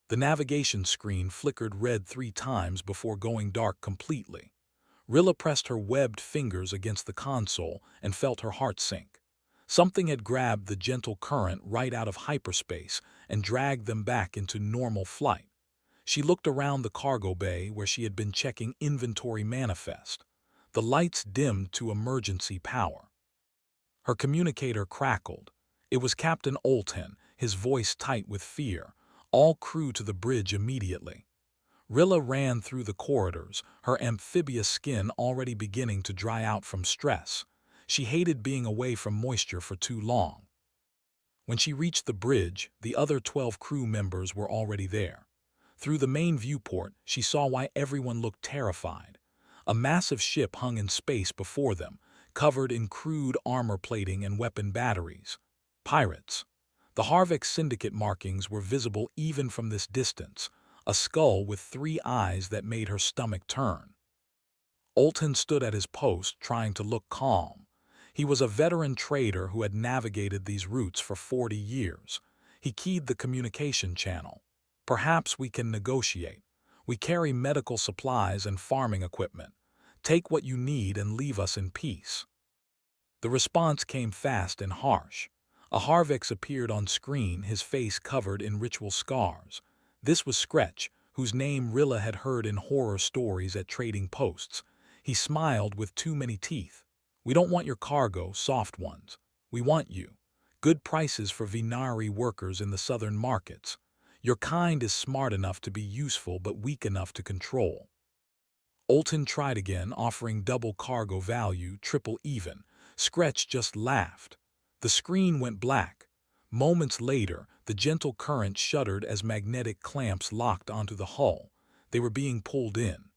The navigation screen flickered red 3 times before going dark completely. Rilla pressed her webbed fingers against the console and felt her heart sink. Something had grabbed the gentle current right out of hyperspace and dragged them back into normal flight. She looked around the cargo bay where she had been checking inventory manifest. The lights dimmed to emergency power. Her communicator crackled. It was Captain Olten, his voice tight with fear. All crew to the bridge immediately. Rilla ran through the corridors, her amphibious skin already beginning to dry out from stress. She hated being away from moisture for too long. When she reached the bridge, the other 12 crew members were already there. Through the main viewport, she saw why everyone looked terrified. A massive ship hung in space before them, covered in crude armor plating and weapon batteries. Pirates. The Harvick Syndicate markings were visible even from this distance, a skull with 3 eyes that made her stomach turn. Olten stood at his post, trying to look calm. He was a veteran trader who had navigated these routes for 40 years. He keyed the communication channel. "Perhaps we can negotiate. We carry medical supplies and farming equipment. Take what you need and leave us in peace." The response came fast and harsh. A Harvex appeared on screen, his face covered in ritual scars. This was Scretch, whose name Rilla had heard in horror stories at trading posts. He smiled with too many teeth. "We don't want your cargo, soft ones. We want you. Good prices for Vinari workers in the southern markets. Your kind is smart enough to be useful but weak enough to control." Olten tried again, offering double cargo value, triple even. Scretch just laughed. The screen went black. Moments later, the gentle current shuddered as magnetic clamps locked onto the hull. They were being pulled in.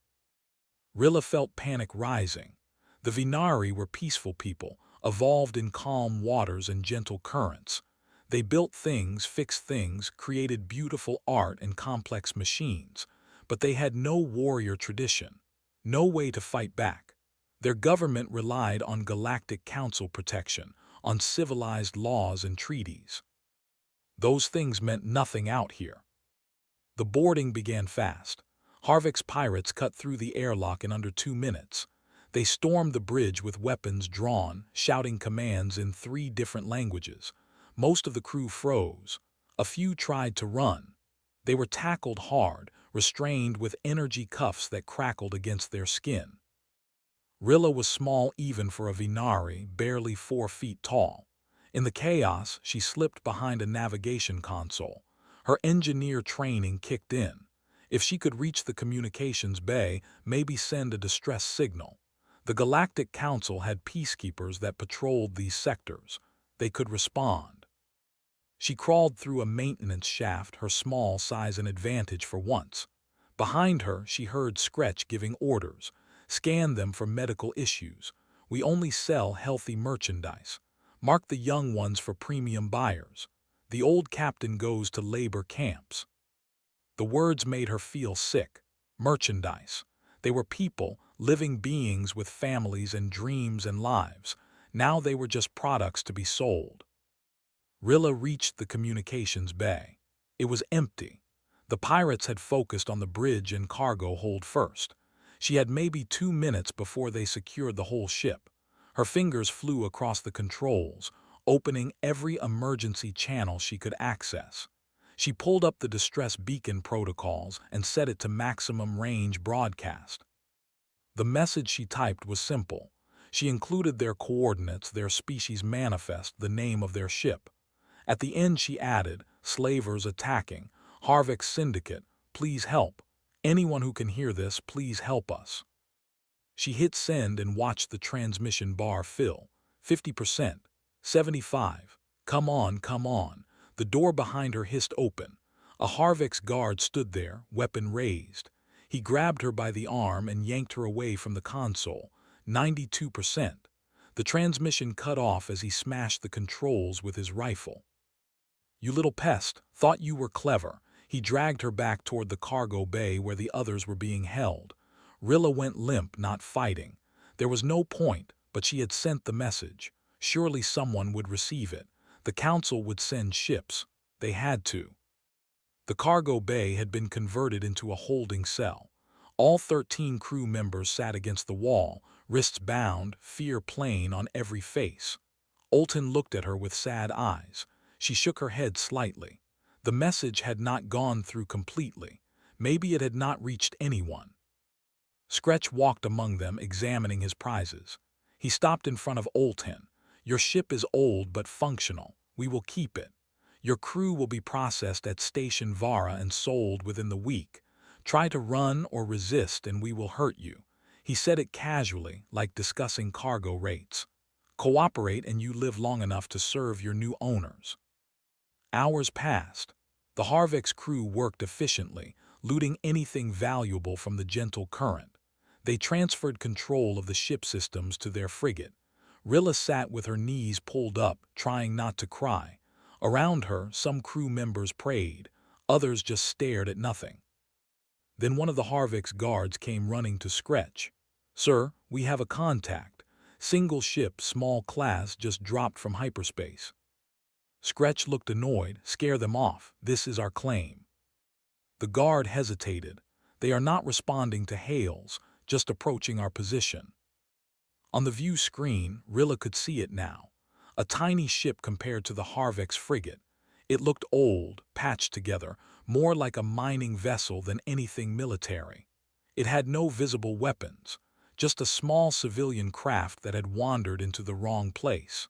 Rilla felt panic rising. The Vinari were peaceful people, evolved in calm waters and gentle currents. They built things, fixed things, created beautiful art and complex machines. But they had no warrior tradition, no way to fight back. Their government relied on Galactic Council protection, on civilized laws and treaties. Those things meant nothing out here. The boarding began fast. Harvick's pirates cut through the airlock in under 2 minutes. They stormed the bridge with weapons drawn, shouting commands in 3 different languages. Most of the crew froze. A few tried to run. They were tackled hard, restrained with energy cuffs that crackled against their skin. Rilla was small even for a Vinari, barely 4 feet tall. In the chaos, she slipped behind a navigation console. Her engineer training kicked in. If she could reach the communications bay, maybe send a distress signal. The Galactic Council had peacekeepers that patrolled these sectors. They could respond. She crawled through a maintenance shaft, her small size an advantage for once. Behind her, she heard Scretch giving orders. "Scan them for medical issues. We only sell healthy merchandise. Mark the young ones for premium buyers. The old captain goes to labor camps." The words made her feel sick. Merchandise. They were people, living beings with families and dreams and lives. Now they were just products to be sold. Rilla reached the communications bay. It was empty. The pirates had focused on the bridge and cargo hold first. She had maybe 2 minutes before they secured the whole ship. Her fingers flew across the controls, opening every emergency channel she could access. She pulled up the distress beacon protocols and set it to maximum range broadcast. The message she typed was simple. She included their coordinates, their species manifest, the name of their ship. At the end she added, "Slavers attacking. Harvick Syndicate, please help. Anyone who can hear this, please help us." She hit send and watched the transmission bar fill. 50%. 75. Come on, come on. The door behind her hissed open. A Harvick's guard stood there, weapon raised. He grabbed her by the arm and yanked her away from the console. 92%. The transmission cut off as he smashed the controls with his rifle. "You little pest, thought you were clever." He dragged her back toward the cargo bay where the others were being held. Rilla went limp, not fighting. There was no point, but she had sent the message. Surely someone would receive it. The council would send ships. They had to. The cargo bay had been converted into a holding cell. All 13 crew members sat against the wall, wrists bound, fear plain on every face. Olton looked at her with sad eyes. She shook her head slightly. The message had not gone through completely. Maybe it had not reached anyone. Scretch walked among them, examining his prizes. He stopped in front of Olton. "Your ship is old but functional. We will keep it. Your crew will be processed at Station Vara and sold within the week. Try to run or resist and we will hurt you." He said it casually, like discussing cargo rates. "Cooperate and you live long enough to serve your new owners." Hours passed. The Harvex crew worked efficiently, looting anything valuable from the gentle current. They transferred control of the ship systems to their frigate. Rilla sat with her knees pulled up, trying not to cry. Around her, some crew members prayed. Others just stared at nothing. Then one of the Harvex guards came running to Scretch. "Sir, we have a contact. Single ship, small class, just dropped from hyperspace." Scretch looked annoyed. "Scare them off. This is our claim." The guard hesitated. "They are not responding to hails, just approaching our position." On the view screen, Rilla could see it now. A tiny ship compared to the Harvex frigate. It looked old, patched together, more like a mining vessel than anything military. It had no visible weapons, just a small civilian craft that had wandered into the wrong place.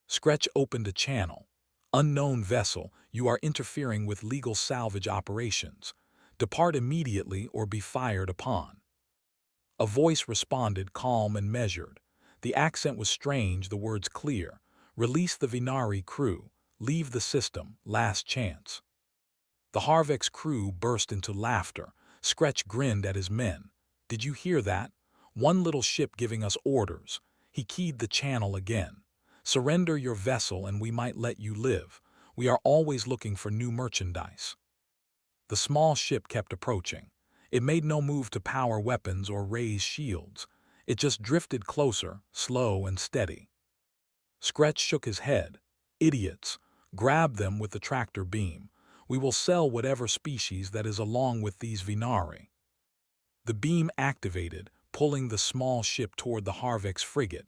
Scretch opened a channel. "Unknown vessel, you are interfering with legal salvage operations. Depart immediately or be fired upon." A voice responded, calm and measured. The accent was strange, the words clear. "Release the Vinari crew. Leave the system. Last chance." The Harvex crew burst into laughter. Scretch grinned at his men. "Did you hear that? One little ship giving us orders." He keyed the channel again. "Surrender your vessel and we might let you live. We are always looking for new merchandise." The small ship kept approaching. It made no move to power weapons or raise shields. It just drifted closer, slow and steady. Scretch shook his head. "Idiots. Grab them with the tractor beam. We will sell whatever species that is along with these Vinari." The beam activated, pulling the small ship toward the Harvex frigate.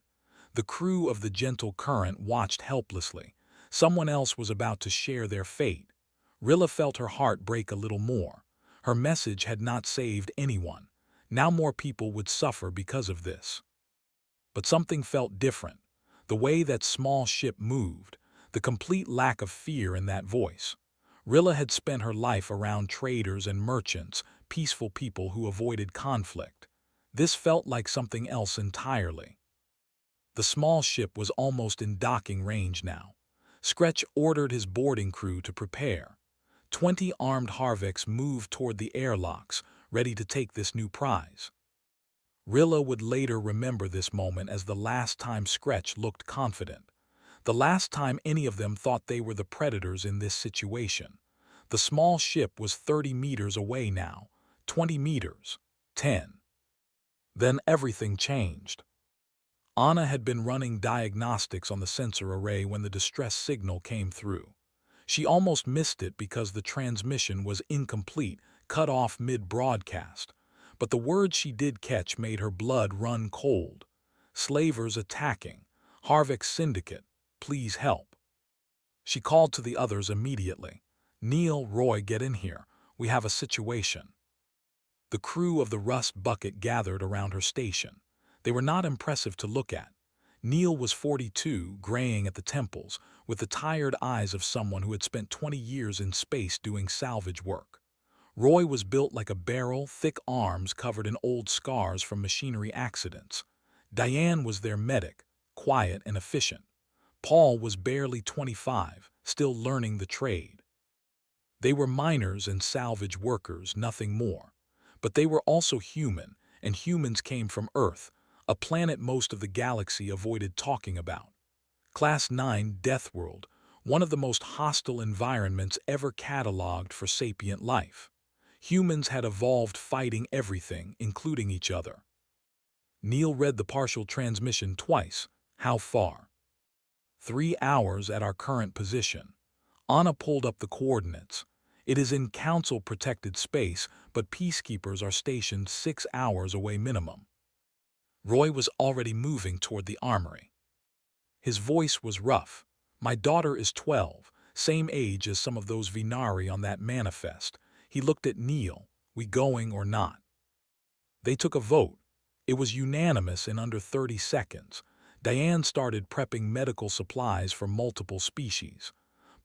The crew of the Gentle Current watched helplessly. Someone else was about to share their fate. Rilla felt her heart break a little more. Her message had not saved anyone. Now more people would suffer because of this. But something felt different. The way that small ship moved, the complete lack of fear in that voice. Rilla had spent her life around traders and merchants, peaceful people who avoided conflict. This felt like something else entirely. The small ship was almost in docking range now. Scretch ordered his boarding crew to prepare. 20 armed Harvex moved toward the airlocks, ready to take this new prize. Rilla would later remember this moment as the last time Scretch looked confident. The last time any of them thought they were the predators in this situation. The small ship was 30 meters away now, 20 meters, 10. Then everything changed. Anna had been running diagnostics on the sensor array when the distress signal came through. She almost missed it because the transmission was incomplete, cut off mid-broadcast. But the words she did catch made her blood run cold. "Slavers attacking. Harvex Syndicate. Please help." She called to the others immediately. "Neil, Roy, get in here. We have a situation." The crew of the Rust Bucket gathered around her station. They were not impressive to look at. Neil was 42, graying at the temples, with the tired eyes of someone who had spent 20 years in space doing salvage work. Roy was built like a barrel, thick arms covered in old scars from machinery accidents. Diane was their medic, quiet and efficient. Paul was barely 25, still learning the trade. They were miners and salvage workers, nothing more. But they were also human, and humans came from Earth, a planet most of the galaxy avoided talking about. Class 9 Deathworld, one of the most hostile environments ever cataloged for sapient life. Humans had evolved fighting everything, including each other. Neil read the partial transmission twice. "How far?" 3 hours at our current position. Anna pulled up the coordinates. It is in council-protected space, but peacekeepers are stationed 6 hours away minimum. Roy was already moving toward the armory. His voice was rough. My daughter is 12, same age as some of those Vinari on that manifest. He looked at Neil. We going or not? They took a vote. It was unanimous in under 30 seconds. Diane started prepping medical supplies for multiple species.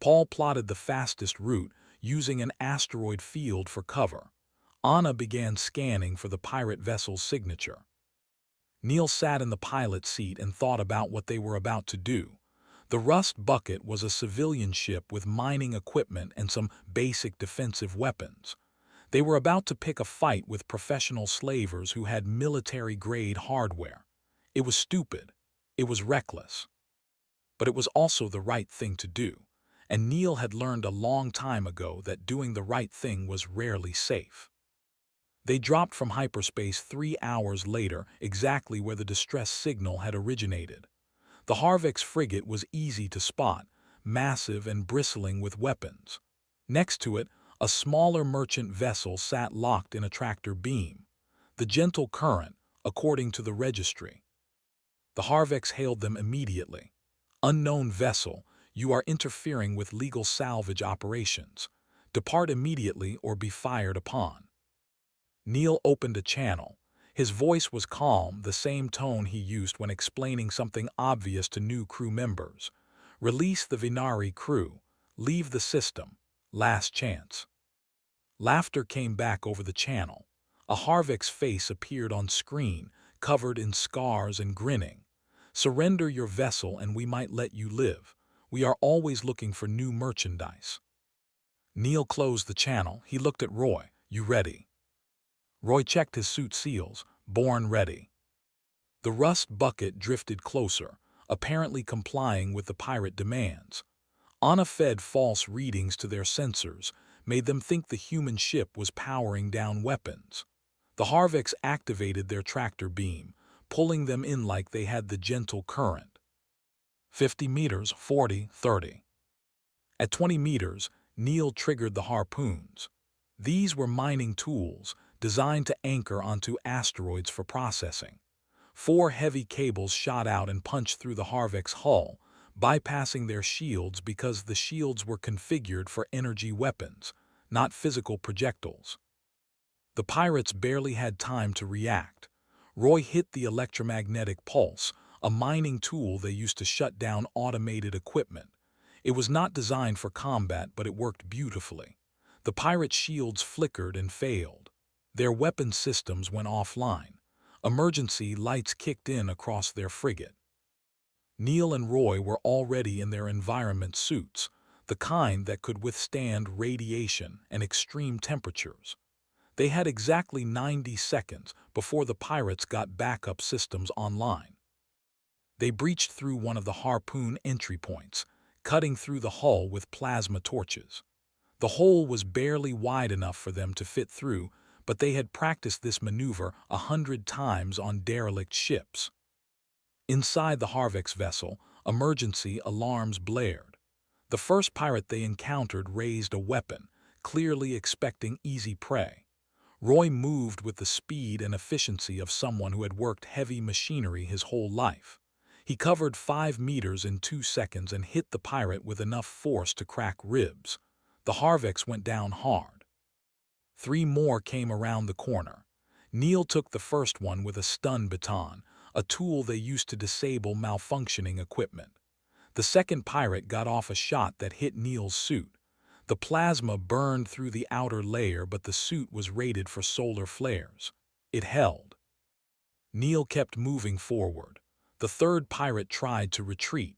Paul plotted the fastest route, using an asteroid field for cover. Anna began scanning for the pirate vessel's signature. Neil sat in the pilot's seat and thought about what they were about to do. The Rust Bucket was a civilian ship with mining equipment and some basic defensive weapons. They were about to pick a fight with professional slavers who had military-grade hardware. It was stupid. It was reckless. But it was also the right thing to do, and Neil had learned a long time ago that doing the right thing was rarely safe. They dropped from hyperspace 3 hours later, exactly where the distress signal had originated. The Harvex frigate was easy to spot, massive and bristling with weapons. Next to it, a smaller merchant vessel sat locked in a tractor beam. The Gentle Current, according to the registry. The Harvex hailed them immediately. Unknown vessel, you are interfering with legal salvage operations. Depart immediately or be fired upon. Neil opened a channel. His voice was calm, the same tone he used when explaining something obvious to new crew members. Release the Vinari crew. Leave the system. Last chance. Laughter came back over the channel. A Harvex face appeared on screen, covered in scars and grinning. Surrender your vessel and we might let you live. We are always looking for new merchandise. Neil closed the channel. He looked at Roy. You ready? Roy checked his suit seals. Born ready. The Rust Bucket drifted closer, apparently complying with the pirate demands. Anna fed false readings to their sensors, made them think the human ship was powering down weapons. The Harvex activated their tractor beam, pulling them in like they had the Gentle Current. 50 meters, 40, 30. At 20 meters, Neil triggered the harpoons. These were mining tools, designed to anchor onto asteroids for processing. 4 heavy cables shot out and punched through the Harvex hull, bypassing their shields because the shields were configured for energy weapons, not physical projectiles. The pirates barely had time to react. Roy hit the electromagnetic pulse, a mining tool they used to shut down automated equipment. It was not designed for combat, but it worked beautifully. The pirate shields flickered and failed. Their weapon systems went offline. Emergency lights kicked in across their frigate. Neil and Roy were already in their environment suits, the kind that could withstand radiation and extreme temperatures. They had exactly 90 seconds before the pirates got backup systems online. They breached through one of the harpoon entry points, cutting through the hull with plasma torches. The hole was barely wide enough for them to fit through, but they had practiced this maneuver 100 times on derelict ships. Inside the Harvex vessel, emergency alarms blared. The first pirate they encountered raised a weapon, clearly expecting easy prey. Roy moved with the speed and efficiency of someone who had worked heavy machinery his whole life. He covered 5 meters in 2 seconds and hit the pirate with enough force to crack ribs. The Harvex went down hard. 3 more came around the corner. Neil took the first one with a stun baton, a tool they used to disable malfunctioning equipment. The second pirate got off a shot that hit Neil's suit. The plasma burned through the outer layer, but the suit was rated for solar flares. It held. Neil kept moving forward. The third pirate tried to retreat.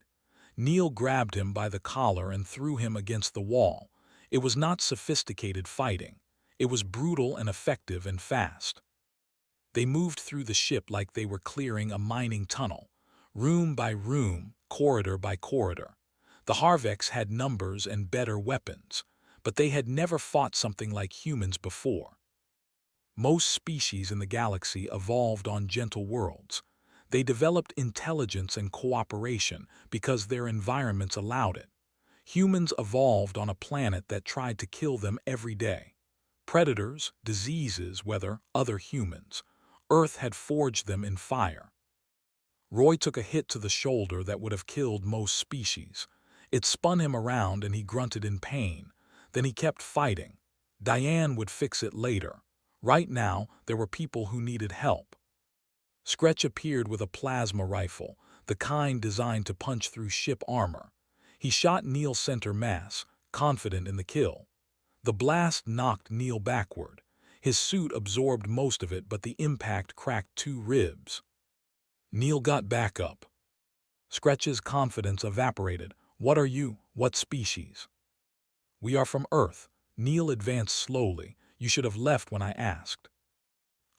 Neil grabbed him by the collar and threw him against the wall. It was not sophisticated fighting. It was brutal and effective and fast. They moved through the ship like they were clearing a mining tunnel, room by room, corridor by corridor. The Harvex had numbers and better weapons, but they had never fought something like humans before. Most species in the galaxy evolved on gentle worlds. They developed intelligence and cooperation because their environments allowed it. Humans evolved on a planet that tried to kill them every day. Predators, diseases, whether other humans. Earth had forged them in fire. Roy took a hit to the shoulder that would have killed most species. It spun him around and he grunted in pain. Then he kept fighting. Diane would fix it later. Right now, there were people who needed help. Scretch appeared with a plasma rifle, the kind designed to punch through ship armor. He shot Neil center mass, confident in the kill. The blast knocked Neil backward. His suit absorbed most of it, but the impact cracked 2 ribs. Neil got back up. Scretch's confidence evaporated. What are you? What species? We are from Earth. Neil advanced slowly. You should have left when I asked.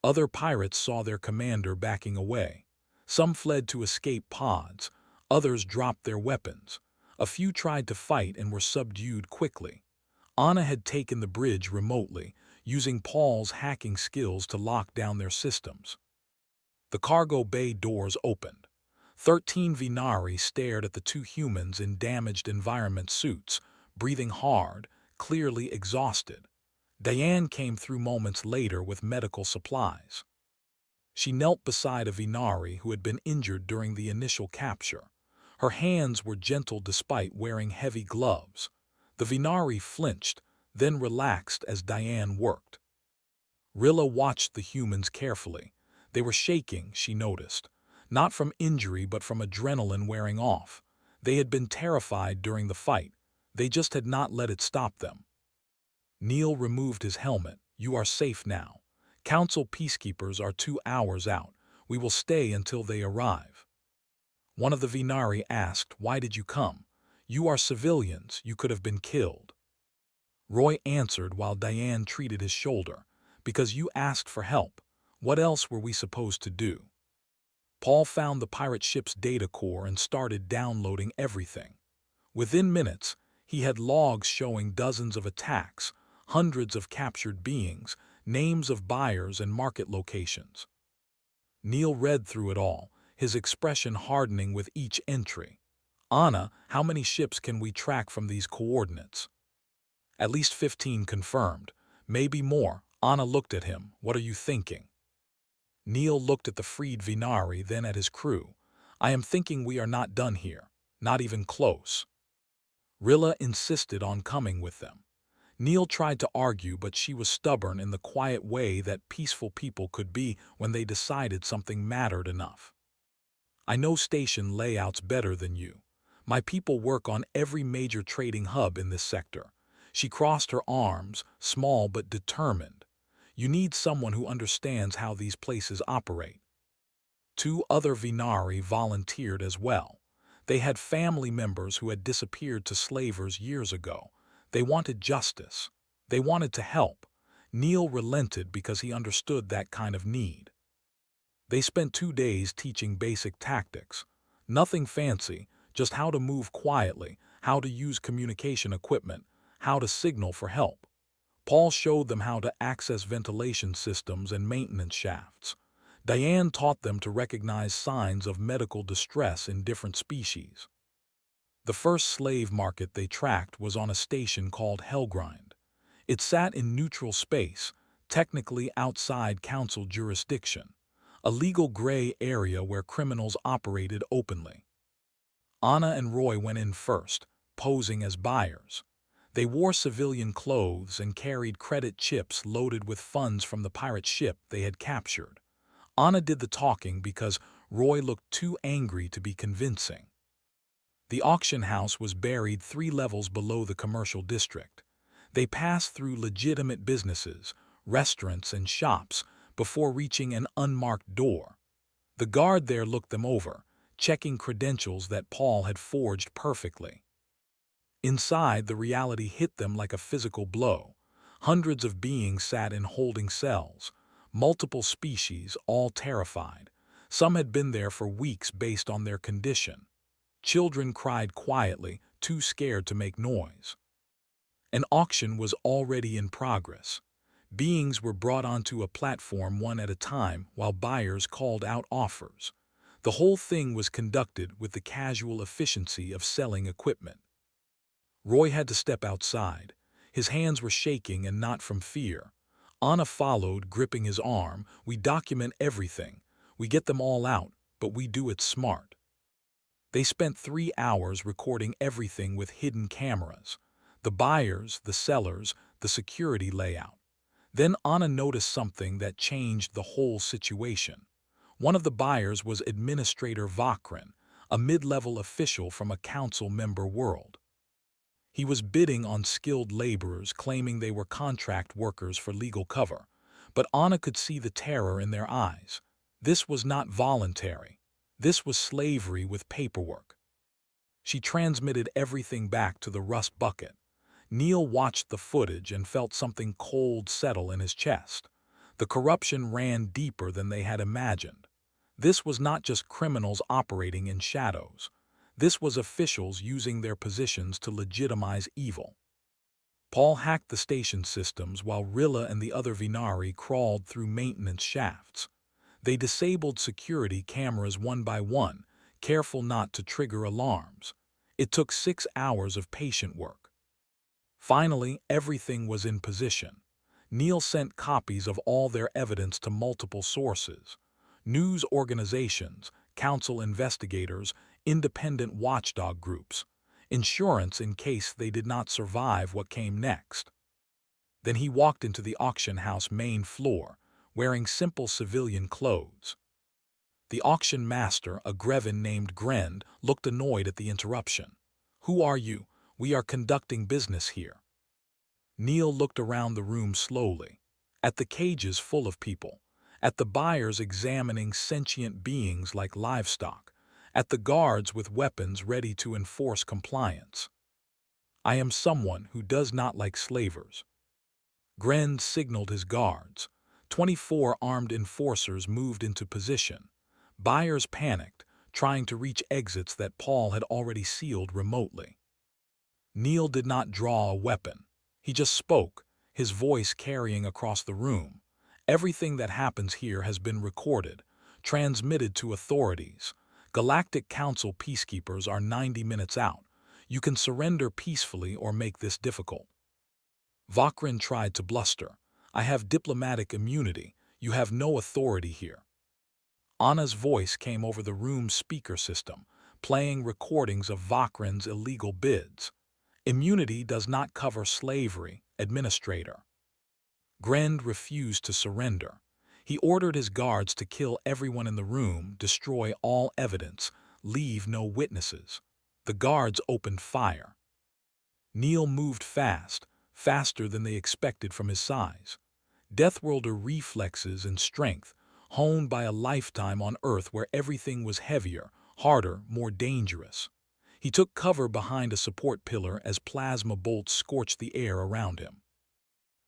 Other pirates saw their commander backing away. Some fled to escape pods. Others dropped their weapons. A few tried to fight and were subdued quickly. Anna had taken the bridge remotely, using Paul's hacking skills to lock down their systems. The cargo bay doors opened. 13 Vinari stared at the 2 humans in damaged environment suits, breathing hard, clearly exhausted. Diane came through moments later with medical supplies. She knelt beside a Vinari who had been injured during the initial capture. Her hands were gentle despite wearing heavy gloves. The Vinari flinched, then relaxed as Diane worked. Rilla watched the humans carefully. They were shaking, she noticed. Not from injury, but from adrenaline wearing off. They had been terrified during the fight. They just had not let it stop them. Neil removed his helmet. You are safe now. Council peacekeepers are 2 hours out. We will stay until they arrive. One of the Vinari asked, why did you come? You are civilians. You could have been killed. Roy answered while Diane treated his shoulder. Because you asked for help. What else were we supposed to do? Paul found the pirate ship's data core and started downloading everything. Within minutes, he had logs showing dozens of attacks, hundreds of captured beings, names of buyers and market locations. Neil read through it all, his expression hardening with each entry. Anna, how many ships can we track from these coordinates? At least 15 confirmed. Maybe more. Anna looked at him. What are you thinking? Neil looked at the freed Vinari, then at his crew. I am thinking we are not done here. Not even close. Rilla insisted on coming with them. Neil tried to argue, but she was stubborn in the quiet way that peaceful people could be when they decided something mattered enough. I know station layouts better than you. My people work on every major trading hub in this sector. She crossed her arms, small but determined. You need someone who understands how these places operate. 2 other Vinari volunteered as well. They had family members who had disappeared to slavers years ago. They wanted justice. They wanted to help. Neil relented because he understood that kind of need. They spent 2 days teaching basic tactics. Nothing fancy, just how to move quietly, how to use communication equipment, how to signal for help. Paul showed them how to access ventilation systems and maintenance shafts. Diane taught them to recognize signs of medical distress in different species. The first slave market they tracked was on a station called Hellgrind. It sat in neutral space, technically outside council jurisdiction, a legal gray area where criminals operated openly. Anna and Roy went in first, posing as buyers. They wore civilian clothes and carried credit chips loaded with funds from the pirate ship they had captured. Anna did the talking because Roy looked too angry to be convincing. The auction house was buried 3 levels below the commercial district. They passed through legitimate businesses, restaurants and shops before reaching an unmarked door. The guard there looked them over, checking credentials that Paul had forged perfectly. Inside, the reality hit them like a physical blow. Hundreds of beings sat in holding cells, multiple species, all terrified. Some had been there for weeks based on their condition. Children cried quietly, too scared to make noise. An auction was already in progress. Beings were brought onto a platform one at a time while buyers called out offers. The whole thing was conducted with the casual efficiency of selling equipment. Roy had to step outside. His hands were shaking and not from fear. Anna followed, gripping his arm. We document everything. We get them all out, but we do it smart. They spent 3 hours recording everything with hidden cameras. The buyers, the sellers, the security layout. Then Anna noticed something that changed the whole situation. One of the buyers was Administrator Vakrin, a mid-level official from a council member world. He was bidding on skilled laborers, claiming they were contract workers for legal cover. But Anna could see the terror in their eyes. This was not voluntary. This was slavery with paperwork. She transmitted everything back to the rust bucket. Neil watched the footage and felt something cold settle in his chest. The corruption ran deeper than they had imagined. This was not just criminals operating in shadows. This was officials using their positions to legitimize evil. Paul hacked the station systems while Rilla and the other Vinari crawled through maintenance shafts. They disabled security cameras one by one, careful not to trigger alarms. It took 6 hours of patient work. Finally, everything was in position. Neil sent copies of all their evidence to multiple sources: news organizations, council investigators, independent watchdog groups, insurance in case they did not survive what came next. Then he walked into the auction house main floor, wearing simple civilian clothes. The auction master, a Grevin named Grend, looked annoyed at the interruption. "Who are you? We are conducting business here." Neil looked around the room slowly, at the cages full of people, at the buyers examining sentient beings like livestock, at the guards with weapons ready to enforce compliance. "I am someone who does not like slavers." Grend signaled his guards. 24 armed enforcers moved into position. Buyers panicked, trying to reach exits that Paul had already sealed remotely. Neil did not draw a weapon. He just spoke, his voice carrying across the room. "Everything that happens here has been recorded, transmitted to authorities. Galactic Council peacekeepers are 90 minutes out. You can surrender peacefully or make this difficult." Vakrin tried to bluster. "I have diplomatic immunity. You have no authority here." Anna's voice came over the room's speaker system, playing recordings of Vakrin's illegal bids. "Immunity does not cover slavery, Administrator." Grend refused to surrender. He ordered his guards to kill everyone in the room, destroy all evidence, leave no witnesses. The guards opened fire. Neil moved fast, faster than they expected from his size. Deathworlder reflexes and strength, honed by a lifetime on Earth where everything was heavier, harder, more dangerous. He took cover behind a support pillar as plasma bolts scorched the air around him.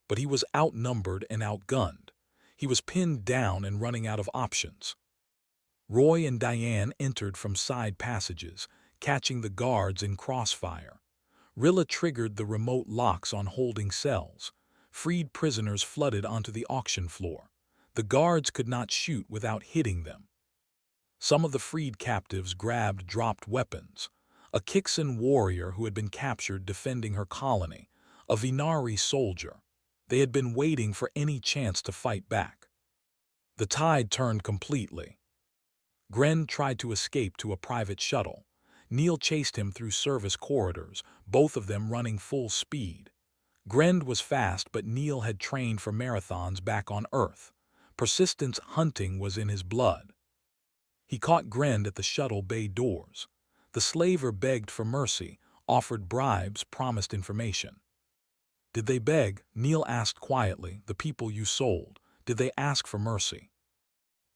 But he was outnumbered and outgunned. He was pinned down and running out of options. Roy and Diane entered from side passages, catching the guards in crossfire. Rilla triggered the remote locks on holding cells. Freed prisoners flooded onto the auction floor. The guards could not shoot without hitting them. Some of the freed captives grabbed dropped weapons. A Kixan warrior who had been captured defending her colony, a Vinari soldier. They had been waiting for any chance to fight back. The tide turned completely. Grend tried to escape to a private shuttle. Neil chased him through service corridors, both of them running full speed. Grend was fast, but Neil had trained for marathons back on Earth. Persistence hunting was in his blood. He caught Grend at the shuttle bay doors. The slaver begged for mercy, offered bribes, promised information. "Did they beg?" Neil asked quietly. "The people you sold, did they ask for mercy?"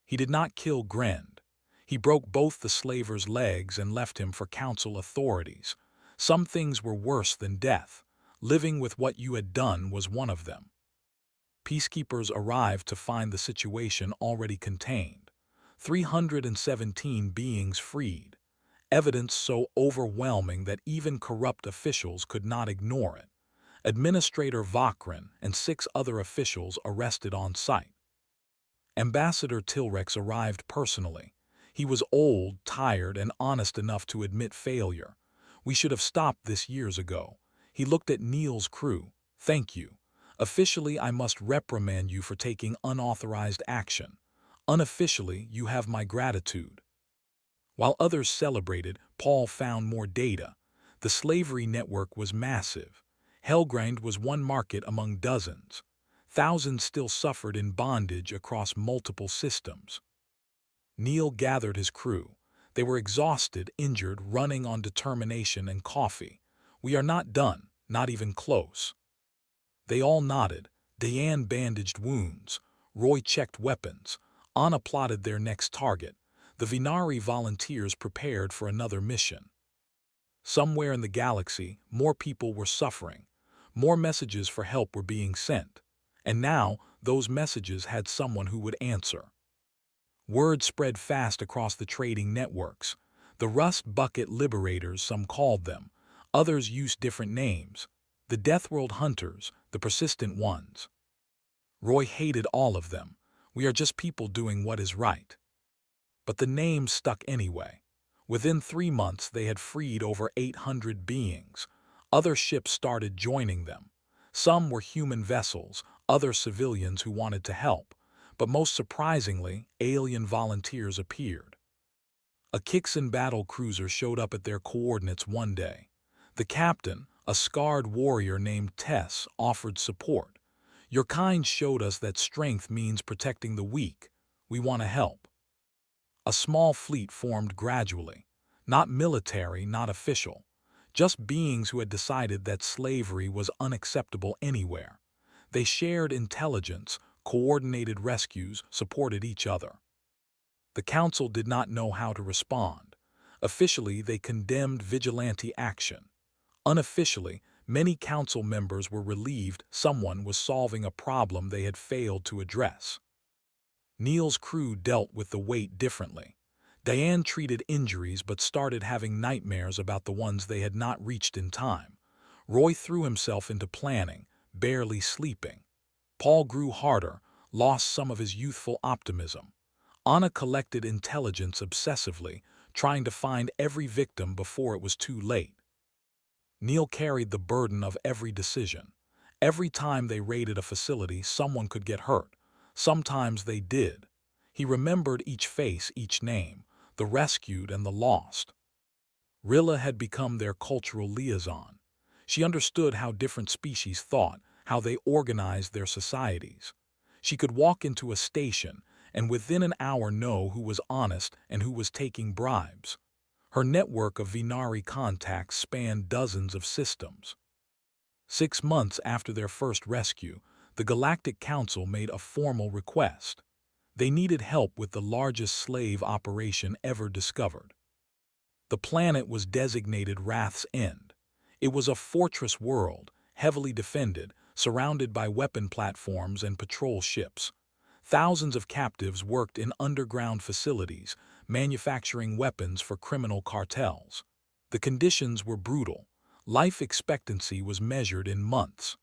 He did not kill Grend. He broke both the slaver's legs and left him for council authorities. Some things were worse than death. Living with what you had done was one of them. Peacekeepers arrived to find the situation already contained. 317 beings freed. Evidence so overwhelming that even corrupt officials could not ignore it. Administrator Vakrin and 6 other officials arrested on site. Ambassador Tilrex arrived personally. He was old, tired, and honest enough to admit failure. "We should have stopped this years ago. He looked at Neil's crew. "Thank you. Officially, I must reprimand you for taking unauthorized action. Unofficially, you have my gratitude." While others celebrated, Paul found more data. The slavery network was massive. Helgrind was one market among dozens. Thousands still suffered in bondage across multiple systems. Neil gathered his crew. They were exhausted, injured, running on determination and coffee. "We are not done, not even close." They all nodded. Diane bandaged wounds. Roy checked weapons. Anna plotted their next target. The Vinari volunteers prepared for another mission. Somewhere in the galaxy, more people were suffering. More messages for help were being sent. And now, those messages had someone who would answer. Word spread fast across the trading networks. The Rust Bucket Liberators, some called them. Others used different names. The Deathworld Hunters, the persistent ones. Roy hated all of them. "We are just people doing what is right." But the names stuck anyway. Within 3 months, they had freed over 800 beings. Other ships started joining them. Some were human vessels, other civilians who wanted to help. But most surprisingly, alien volunteers appeared. A Kixan battle cruiser showed up at their coordinates one day. The captain, a scarred warrior named Tess, offered support. "Your kind showed us that strength means protecting the weak. We want to help." A small fleet formed gradually. Not military, not official. Just beings who had decided that slavery was unacceptable anywhere. They shared intelligence, coordinated rescues, supported each other. The council did not know how to respond. Officially, they condemned vigilante action. Unofficially, many council members were relieved someone was solving a problem they had failed to address. Neil's crew dealt with the weight differently. Diane treated injuries but started having nightmares about the ones they had not reached in time. Roy threw himself into planning, barely sleeping. Paul grew harder, lost some of his youthful optimism. Anna collected intelligence obsessively, trying to find every victim before it was too late. Neil carried the burden of every decision. Every time they raided a facility, someone could get hurt. Sometimes they did. He remembered each face, each name, the rescued and the lost. Rilla had become their cultural liaison. She understood how different species thought, how they organized their societies. She could walk into a station and within an hour know who was honest and who was taking bribes. Her network of Vinari contacts spanned dozens of systems. 6 months after their first rescue, the Galactic Council made a formal request. They needed help with the largest slave operation ever discovered. The planet was designated Wrath's End. It was a fortress world, heavily defended, surrounded by weapon platforms and patrol ships. Thousands of captives worked in underground facilities, manufacturing weapons for criminal cartels. The conditions were brutal. Life expectancy was measured in months.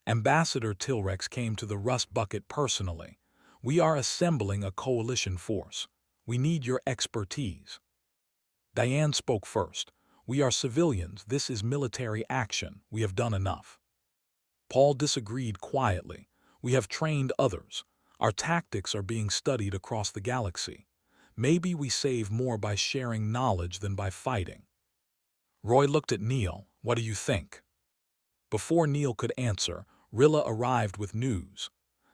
Ambassador Tilrex came to the Rust Bucket personally. "We are assembling a coalition force. We need your expertise." Diane spoke first. "We are civilians. This is military action. We have done enough." Paul disagreed quietly. "We have trained others. Our tactics are being studied across the galaxy. Maybe we save more by sharing knowledge than by fighting." Roy looked at Neil. "What do you think?" Before Neil could answer, Rilla arrived with news.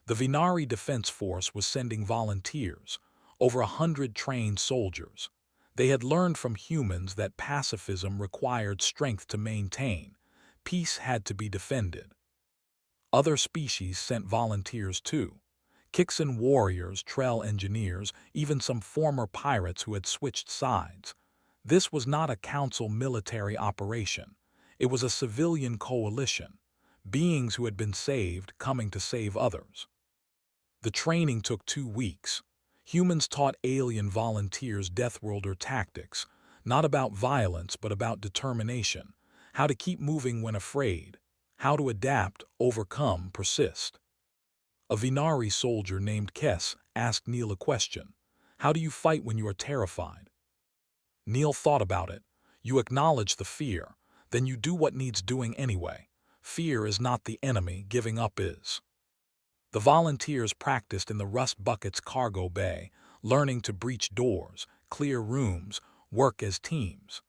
The Vinari Defense Force was sending volunteers, over 100 trained soldiers. They had learned from humans that pacifism required strength to maintain. Peace had to be defended. Other species sent volunteers too. Kixan warriors, Trell engineers, even some former pirates who had switched sides. This was not a council military operation. It was a civilian coalition. Beings who had been saved coming to save others. The training took 2 weeks. Humans taught alien volunteers Deathworlder tactics, not about violence but about determination, how to keep moving when afraid, how to adapt, overcome, persist. A Vinari soldier named Kess asked Neil a question. "How do you fight when you are terrified?" Neil thought about it. "You acknowledge the fear. then you do what needs doing anyway. Fear is not the enemy, giving up is. The volunteers practiced in the Rust Bucket's cargo bay, learning to breach doors, clear rooms, work as teams.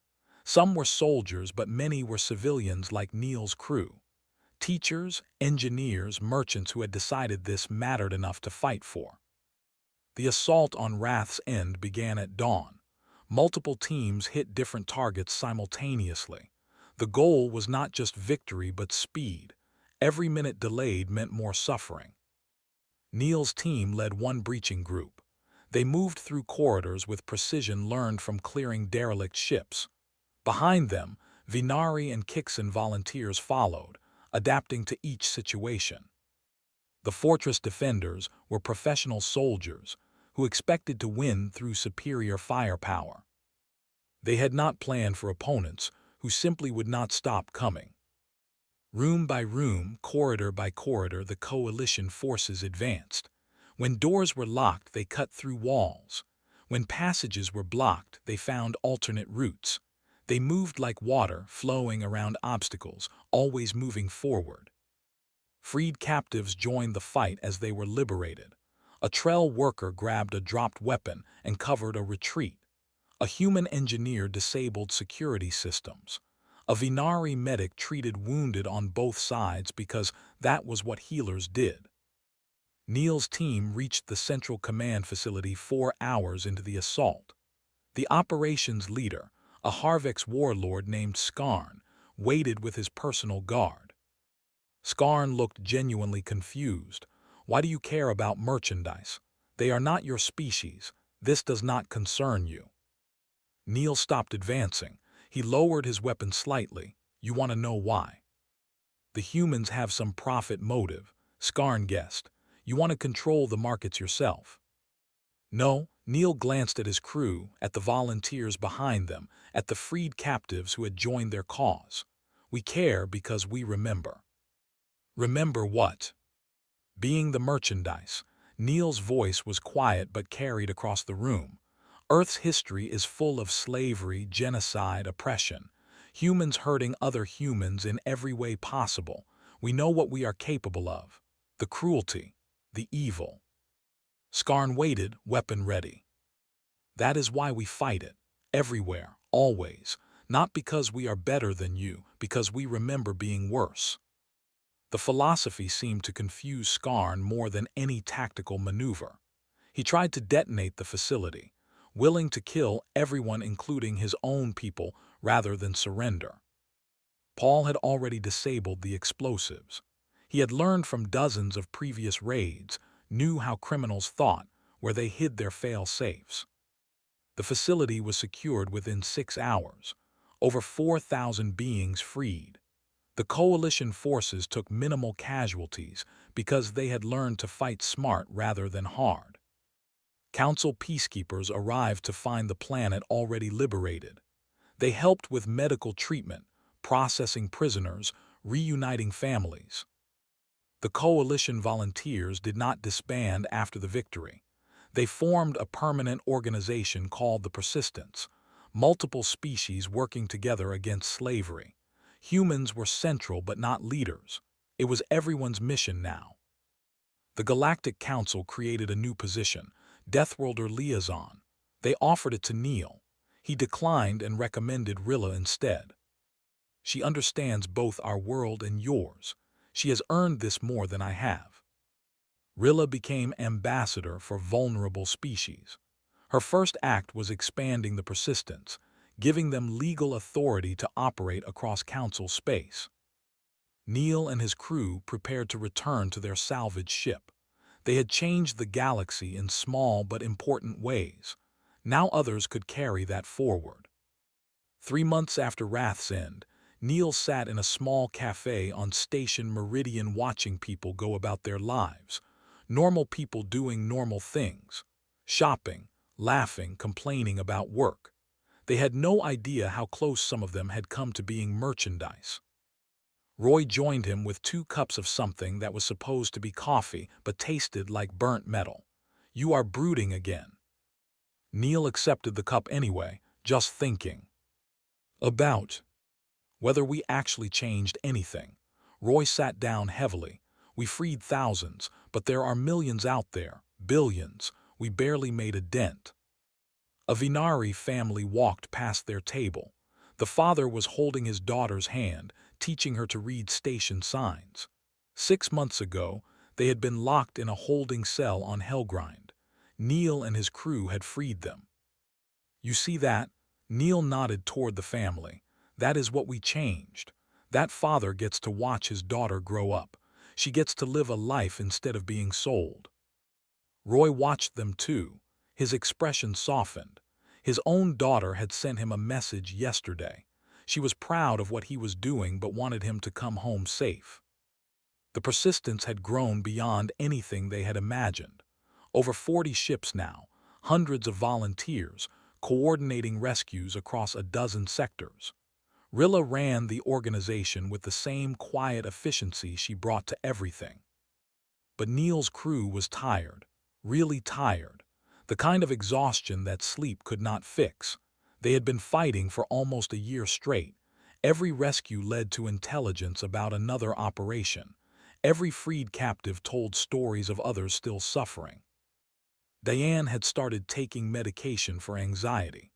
Some were soldiers, but many were civilians like Neil's crew. Teachers, engineers, merchants who had decided this mattered enough to fight for. The assault on Wrath's End began at dawn. Multiple teams hit different targets simultaneously. The goal was not just victory but speed. Every minute delayed meant more suffering. Neil's team led one breaching group. They moved through corridors with precision learned from clearing derelict ships. Behind them, Vinari and Kixon volunteers followed, adapting to each situation. The fortress defenders were professional soldiers who expected to win through superior firepower. They had not planned for opponents who simply would not stop coming. Room by room, corridor by corridor, the coalition forces advanced. When doors were locked, they cut through walls. When passages were blocked, they found alternate routes. They moved like water, flowing around obstacles, always moving forward. Freed captives joined the fight as they were liberated. A Trell worker grabbed a dropped weapon and covered a retreat. A human engineer disabled security systems. A Vinari medic treated wounded on both sides because that was what healers did. Neil's team reached the Central Command facility 4 hours into the assault. The operations leader, a Harvex warlord named Skarn, waited with his personal guard. Skarn looked genuinely confused. Why do you care about merchandise? They are not your species. This does not concern you. Neil stopped advancing. He lowered his weapon slightly. You want to know why? The humans have some profit motive, Skarn guessed. You want to control the markets yourself. No, Neil glanced at his crew, at the volunteers behind them, at the freed captives who had joined their cause. We care because we remember. Remember what? Being the merchandise. Neil's voice was quiet but carried across the room. Earth's history is full of slavery, genocide, oppression. Humans hurting other humans in every way possible. We know what we are capable of. The cruelty, the evil. Skarn waited, weapon ready. That is why we fight it. Everywhere, always. Not because we are better than you, because we remember being worse. The philosophy seemed to confuse Skarn more than any tactical maneuver. He tried to detonate the facility, willing to kill everyone including his own people rather than surrender. Paul had already disabled the explosives. He had learned from dozens of previous raids, knew how criminals thought, where they hid their fail-safes. The facility was secured within 6 hours. Over 4,000 beings freed. The coalition forces took minimal casualties because they had learned to fight smart rather than hard. Council peacekeepers arrived to find the planet already liberated. They helped with medical treatment, processing prisoners, reuniting families. The coalition volunteers did not disband after the victory. They formed a permanent organization called the Persistence, multiple species working together against slavery. Humans were central but not leaders. It was everyone's mission now. The Galactic Council created a new position, Deathworlder Liaison. They offered it to Neil. He declined and recommended Rilla instead. She understands both our world and yours. She has earned this more than I have. Rilla became ambassador for vulnerable species. Her first act was expanding the Persistence, giving them legal authority to operate across Council space. Neil and his crew prepared to return to their salvage ship. They had changed the galaxy in small but important ways. Now others could carry that forward. 3 months after Wrath's End, Neil sat in a small cafe on Station Meridian watching people go about their lives. Normal people doing normal things. Shopping, laughing, complaining about work. They had no idea how close some of them had come to being merchandise. Roy joined him with 2 cups of something that was supposed to be coffee but tasted like burnt metal. You are brooding again. Neil accepted the cup anyway, just thinking. About. whether we actually changed anything. Roy sat down heavily. We freed thousands, but there are millions out there, billions. We barely made a dent. A Vinari family walked past their table. The father was holding his daughter's hand, teaching her to read station signs. 6 months ago, they had been locked in a holding cell on Helgrind. Neil and his crew had freed them. You see that? Neil nodded toward the family. That is what we changed. That father gets to watch his daughter grow up. She gets to live a life instead of being sold. Roy watched them too. His expression softened. His own daughter had sent him a message yesterday. She was proud of what he was doing but wanted him to come home safe. The persistence had grown beyond anything they had imagined. Over 40 ships now, hundreds of volunteers, coordinating rescues across a dozen sectors. Rilla ran the organization with the same quiet efficiency she brought to everything. But Neil's crew was tired, really tired, the kind of exhaustion that sleep could not fix. They had been fighting for almost a year straight. Every rescue led to intelligence about another operation. Every freed captive told stories of others still suffering. Diane had started taking medication for anxiety.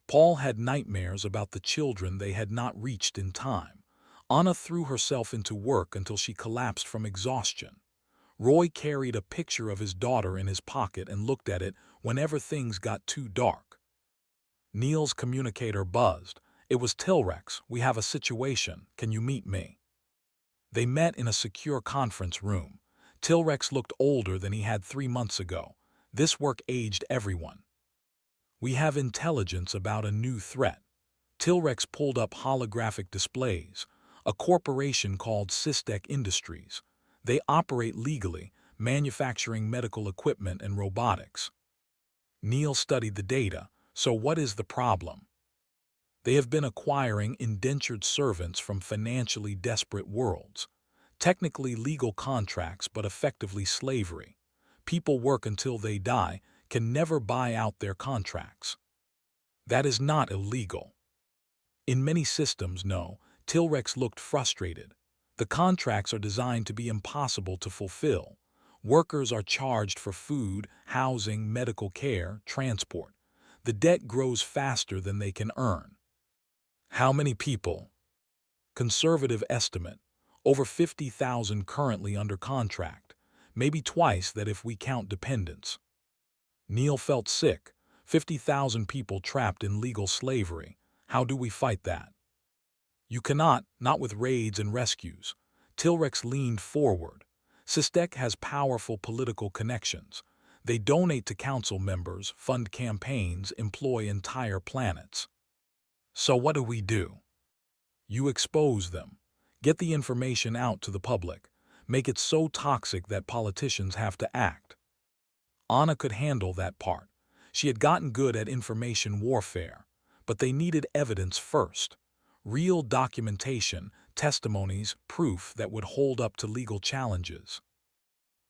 Paul had nightmares about the children they had not reached in time. Anna threw herself into work until she collapsed from exhaustion. Roy carried a picture of his daughter in his pocket and looked at it whenever things got too dark. Neil's communicator buzzed. It was Tilrex. We have a situation. Can you meet me? They met in a secure conference room. Tilrex looked older than he had 3 months ago. This work aged everyone. We have intelligence about a new threat. Tilrex pulled up holographic displays. A corporation called Systech Industries. They operate legally, manufacturing medical equipment and robotics. Neil studied the data. So what is the problem? They have been acquiring indentured servants from financially desperate worlds. Technically legal contracts, but effectively slavery. People work until they die, can never buy out their contracts. That is not illegal. In many systems, no. Tilrex looked frustrated. The contracts are designed to be impossible to fulfill. Workers are charged for food, housing, medical care, transport. The debt grows faster than they can earn. How many people? Conservative estimate. Over 50,000 currently under contract. Maybe twice that if we count dependents. Neil felt sick. 50,000 people trapped in legal slavery. How do we fight that? You cannot, not with raids and rescues. Tilrex leaned forward. Systech has powerful political connections. They donate to council members, fund campaigns, employ entire planets. So what do? You expose them. Get the information out to the public. Make it so toxic that politicians have to act. Anna could handle that part. She had gotten good at information warfare. But they needed evidence first. Real documentation, testimonies, proof that would hold up to legal challenges.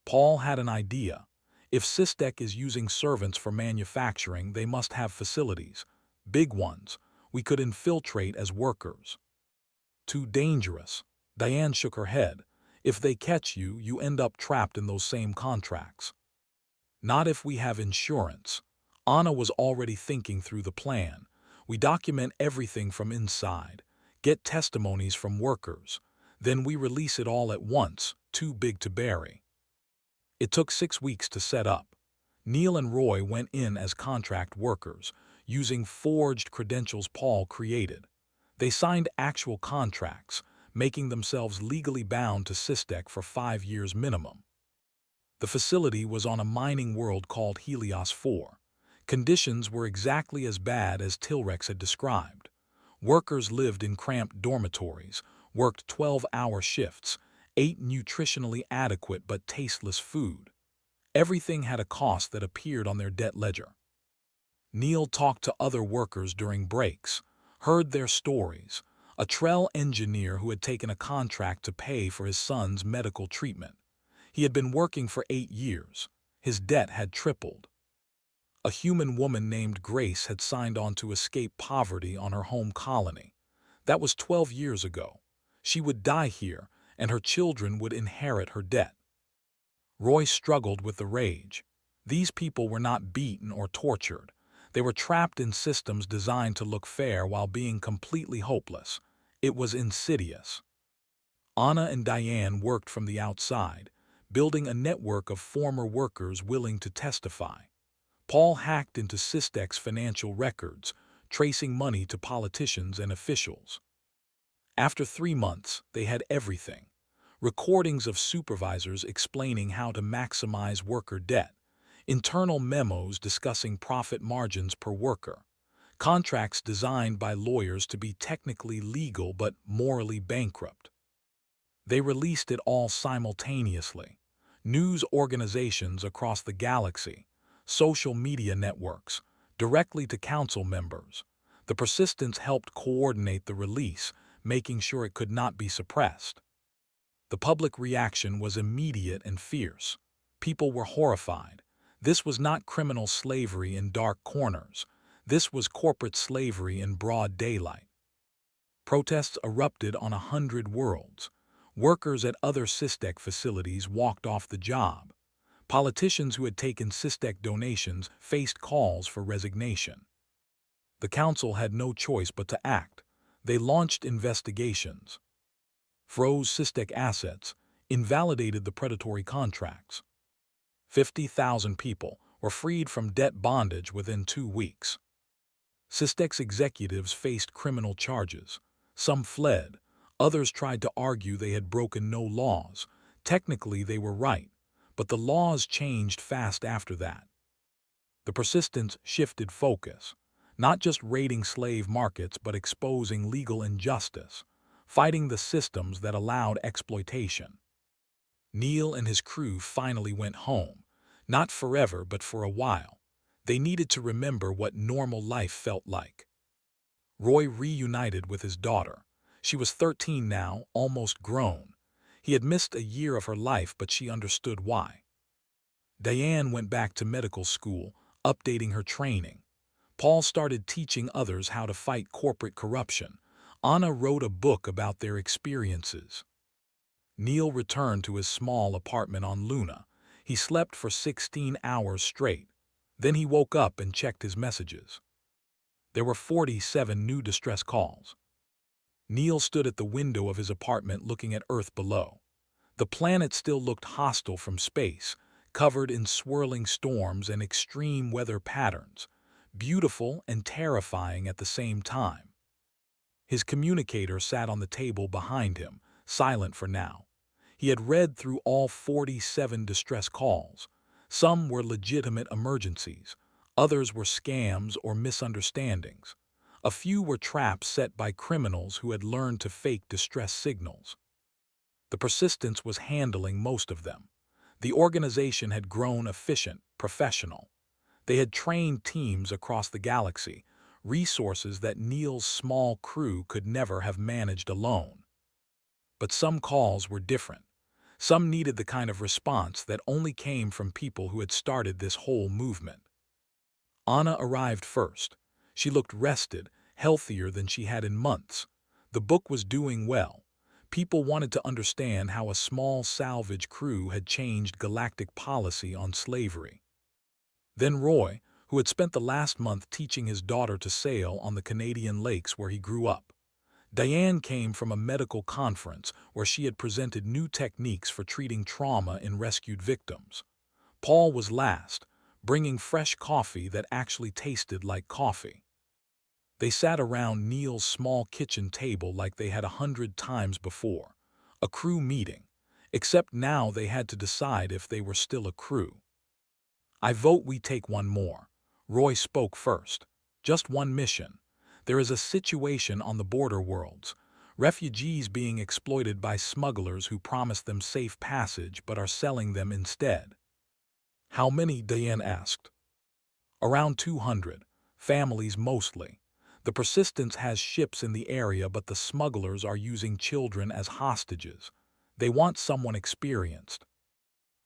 Paul had an idea. If Systech is using servants for manufacturing, they must have facilities. Big ones. We could infiltrate as workers. Too dangerous. Diane shook her head. If they catch you, you end up trapped in those same contracts. Not if we have insurance. Anna was already thinking through the plan. We document everything from inside, get testimonies from workers, then we release it all at once, too big to bury. It took 6 weeks to set up. Neil and Roy went in as contract workers, using forged credentials Paul created. They signed actual contracts, making themselves legally bound to Systech for 5 years minimum. The facility was on a mining world called Helios 4. Conditions were exactly as bad as Tilrex had described. Workers lived in cramped dormitories, worked 12-hour shifts, ate nutritionally adequate but tasteless food. Everything had a cost that appeared on their debt ledger. Neil talked to other workers during breaks, heard their stories. A Trell engineer who had taken a contract to pay for his son's medical treatment. He had been working for 8 years. His debt had tripled. A human woman named Grace had signed on to escape poverty on her home colony. That was 12 years ago. She would die here, and her children would inherit her debt. Roy struggled with the rage. These people were not beaten or tortured. They were trapped in systems designed to look fair while being completely hopeless. It was insidious. Anna and Diane worked from the outside, building a network of former workers willing to testify. Paul hacked into Systec's financial records, tracing money to politicians and officials. After 3 months, they had everything. Recordings of supervisors explaining how to maximize worker debt, internal memos discussing profit margins per worker, contracts designed by lawyers to be technically legal but morally bankrupt. They released it all simultaneously. News organizations across the galaxy, social media networks, directly to council members. The Persistence helped coordinate the release, making sure it could not be suppressed. The public reaction was immediate and fierce. People were horrified. This was not criminal slavery in dark corners. This was corporate slavery in broad daylight. Protests erupted on 100 worlds. Workers at other Systec facilities walked off the job. Politicians who had taken Systec donations faced calls for resignation. The council had no choice but to act. They launched investigations, froze Systec assets, invalidated the predatory contracts. 50,000 people were freed from debt bondage within 2 weeks. Systec's executives faced criminal charges. Some fled. Others tried to argue they had broken no laws. Technically, they were right, but the laws changed fast after that. The Persistence shifted focus, not just raiding slave markets but exposing legal injustice, fighting the systems that allowed exploitation. Neil and his crew finally went home, not forever but for a while. They needed to remember what normal life felt like. Roy reunited with his daughter. She was 13 now, almost grown. He had missed a year of her life, but she understood why. Diane went back to medical school, updating her training. Paul started teaching others how to fight corporate corruption. Anna wrote a book about their experiences. Neil returned to his small apartment on Luna. He slept for 16 hours straight. Then he woke up and checked his messages. There were 47 new distress calls. Neil stood at the window of his apartment looking at Earth below. The planet still looked hostile from space, covered in swirling storms and extreme weather patterns, beautiful and terrifying at the same time. His communicator sat on the table behind him, silent for now. He had read through all 47 distress calls. Some were legitimate emergencies. Others were scams or misunderstandings. A few were traps set by criminals who had learned to fake distress signals. The Persistence was handling most of them. The organization had grown efficient, professional. They had trained teams across the galaxy, resources that Neil's small crew could never have managed alone. But some calls were different. Some needed the kind of response that only came from people who had started this whole movement. Anna arrived first. She looked rested, healthier than she had in months. The book was doing well. People wanted to understand how a small salvage crew had changed galactic policy on slavery. Then Roy, who had spent the last month teaching his daughter to sail on the Canadian lakes where he grew up. Diane came from a medical conference where she had presented new techniques for treating trauma in rescued victims. Paul was last, bringing fresh coffee that actually tasted like coffee. They sat around Neil's small kitchen table like they had 100 times before. A crew meeting, except now they had to decide if they were still a crew. "I vote we take one more." Roy spoke first. "Just one mission. There is a situation on the border worlds. Refugees being exploited by smugglers who promise them safe passage but are selling them instead." "How many?" Diane asked. "Around 200. Families mostly. The Persistence has ships in the area, but the smugglers are using children as hostages. They want someone experienced."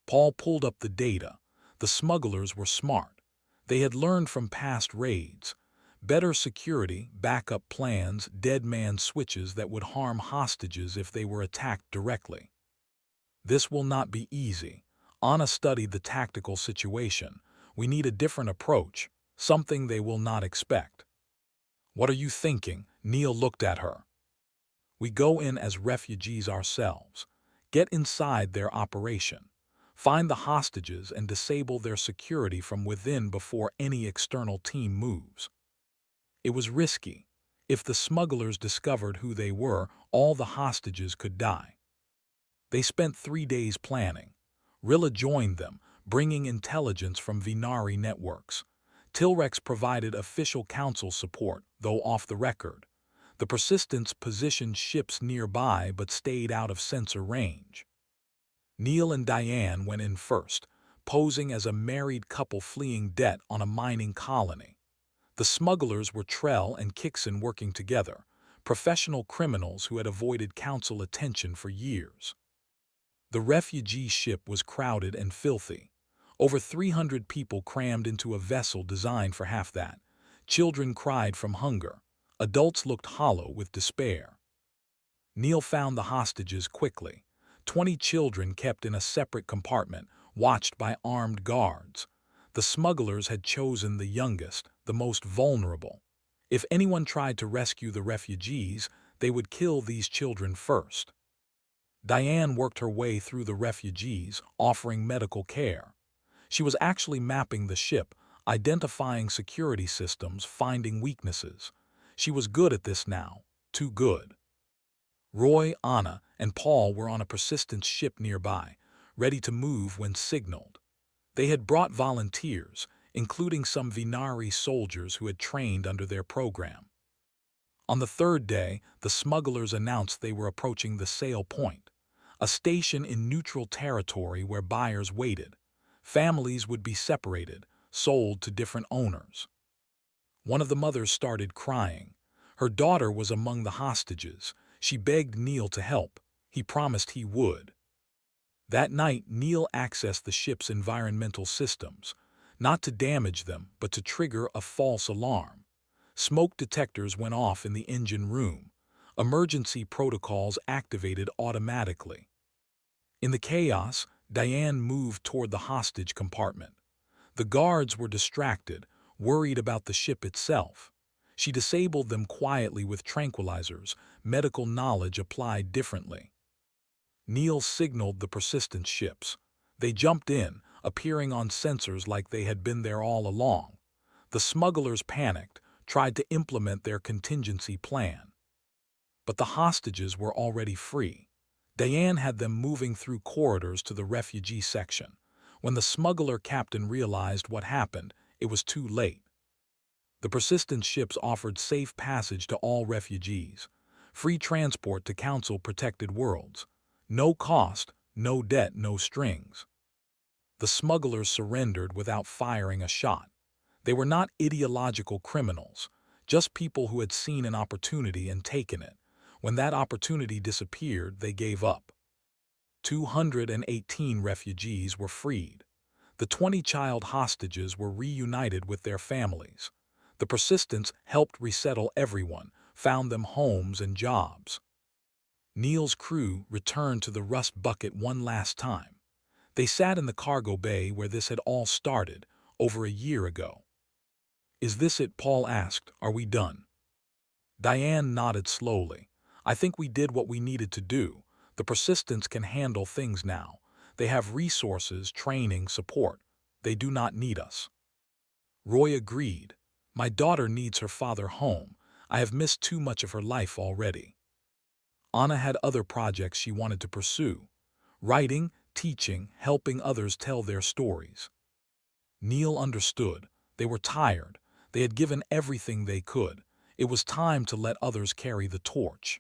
Paul pulled up the data. The smugglers were smart. They had learned from past raids. better security, backup plans, dead man switches that would harm hostages if they were attacked directly. This will not be easy. Anna studied the tactical situation. We need a different approach, something they will not expect. What are you thinking? Neil looked at her. We go in as refugees ourselves. Get inside their operation. Find the hostages and disable their security from within before any external team moves. It was risky. If the smugglers discovered who they were, all the hostages could die. They spent 3 days planning. Rilla joined them, bringing intelligence from Vinari networks. Tilrex provided official council support, though off the record. The Persistence positioned ships nearby but stayed out of sensor range. Neil and Diane went in first, posing as a married couple fleeing debt on a mining colony. The smugglers were Trell and Kixon working together, professional criminals who had avoided council attention for years. The refugee ship was crowded and filthy. Over 300 people crammed into a vessel designed for half that. Children cried from hunger. Adults looked hollow with despair. Neil found the hostages quickly. 20 children kept in a separate compartment, watched by armed guards. The smugglers had chosen the youngest, the most vulnerable. If anyone tried to rescue the refugees, they would kill these children first. Diane worked her way through the refugees, offering medical care. She was actually mapping the ship, identifying security systems, finding weaknesses. She was good at this now, too good. Roy, Anna, and Paul were on a Persistence ship nearby, ready to move when signaled. They had brought volunteers, including some Vinari soldiers who had trained under their program. On the 3rd day, the smugglers announced they were approaching the sail point, a station in neutral territory where buyers waited. Families would be separated, sold to different owners. One of the mothers started crying. Her daughter was among the hostages. She begged Neil to help. He promised he would. That night, Neil accessed the ship's environmental systems, not to damage them, but to trigger a false alarm. Smoke detectors went off in the engine room. Emergency protocols activated automatically. In the chaos, Diane moved toward the hostage compartment. The guards were distracted, worried about the ship itself. She disabled them quietly with tranquilizers, medical knowledge applied differently. Neil signaled the Persistence ships. They jumped in, appearing on sensors like they had been there all along. The smugglers panicked, tried to implement their contingency plan. But the hostages were already free. Diane had them moving through corridors to the refugee section. When the smuggler captain realized what happened, it was too late. The Persistence ships offered safe passage to all refugees, free transport to council-protected worlds. No cost, no debt, no strings. The smugglers surrendered without firing a shot. They were not ideological criminals, just people who had seen an opportunity and taken it. When that opportunity disappeared, they gave up. 218 refugees were freed. The 20 child hostages were reunited with their families. The Persistence helped resettle everyone, found them homes and jobs. Neil's crew returned to the Rust Bucket one last time. They sat in the cargo bay where this had all started, over a year ago. "Is this it?" Paul asked. "Are we done?" Diane nodded slowly. "I think we did what we needed to do. The Persistence can handle things now. They have resources, training, support. They do not need us." Roy agreed. "My daughter needs her father home. I have missed too much of her life already." Anna had other projects she wanted to pursue. Writing, teaching, helping others tell their stories. Neil understood. They were tired. They had given everything they could. It was time to let others carry the torch.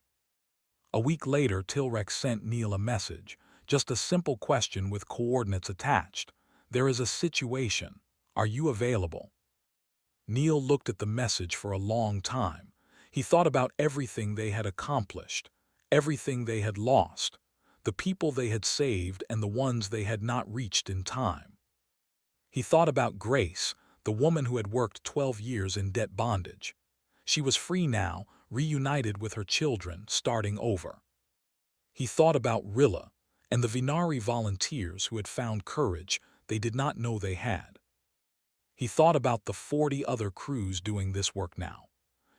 A week later, Tilrex sent Neil a message, just a simple question with coordinates attached. "There is a situation. Are you available?" Neil looked at the message for a long time. He thought about everything they had accomplished, everything they had lost, the people they had saved and the ones they had not reached in time. He thought about Grace, the woman who had worked 12 years in debt bondage. She was free now, reunited with her children, starting over. He thought about Rilla and the Vinari volunteers who had found courage they did not know they had. He thought about the 40 other crews doing this work now.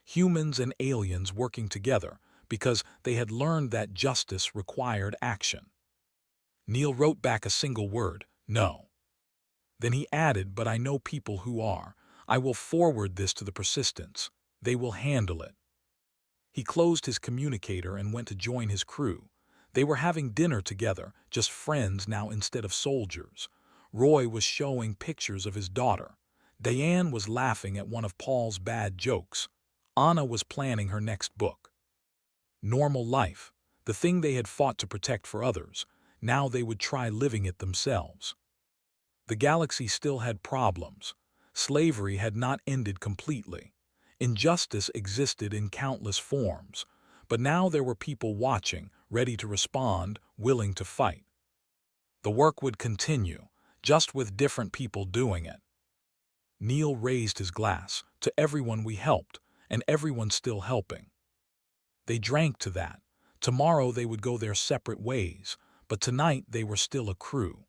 Humans and aliens working together because they had learned that justice required action. Neil wrote back a single word, "No." Then he added, "But I know people who are. I will forward this to the Persistence. They will handle it." He closed his communicator and went to join his crew. They were having dinner together, just friends now instead of soldiers. Roy was showing pictures of his daughter. Diane was laughing at one of Paul's bad jokes. Anna was planning her next book. Normal life, the thing they had fought to protect for others, now they would try living it themselves. The galaxy still had problems. Slavery had not ended completely. Injustice existed in countless forms, but now there were people watching, ready to respond, willing to fight. The work would continue, just with different people doing it. Neil raised his glass, "To everyone we helped, and everyone still helping." They drank to that. Tomorrow they would go their separate ways, but tonight they were still a crew.